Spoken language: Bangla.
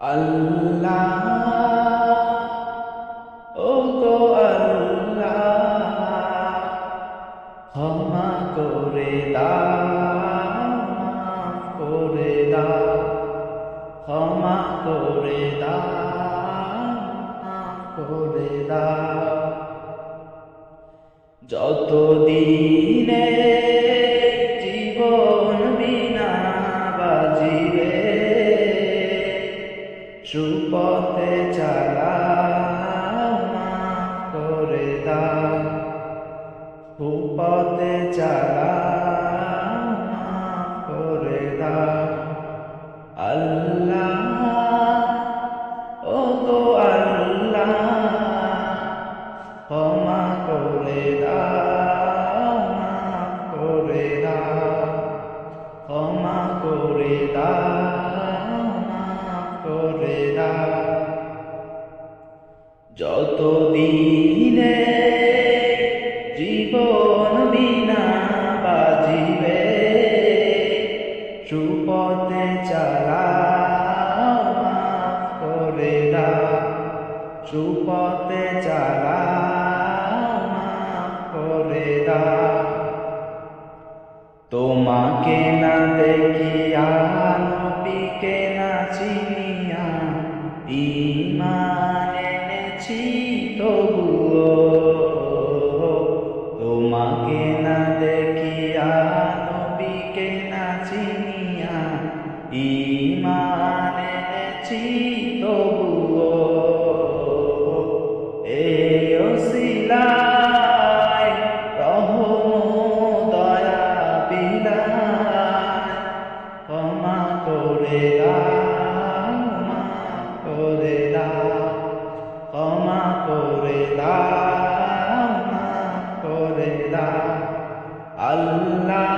আল্লাহ ও গো আল্লাহ, ক্ষমা করে দাও, মাফ করে দাও, ক্ষমা করে দাও, মাফ করে দাও। যতদিনে জীবন বিনা বাজিবে, সুপথে চালাও, মাফ করে দাও, সুপথে চালাও, মাফ করে দাও। আল্লাহ ও গো আল্লাহ, ক্ষমা করে দাও, মাফ করে দাও, ক্ষমা করে দাও, মাফ করে দাও। যতদিনে জীবন বিনা বাজিবে, সুপথে চালাও, মাফ করে দাও, সুপথে চালাও, মাফ করে দাও। তোমাকে না দেখিয়া, নবীকে না চিনিয়া, ঈমান এনেছি তবুও। তোমাকে না দেখিয়া, নবীকে না চিনিয়া, ঈমান এনেছি তবুও। এই ওসিলায় রহম দয়া বিলায়, ক্ষমা করে দাও, মাফ করে দাও, ক্ষমা করে দাও, মাফ করে দাও। আল্লাহ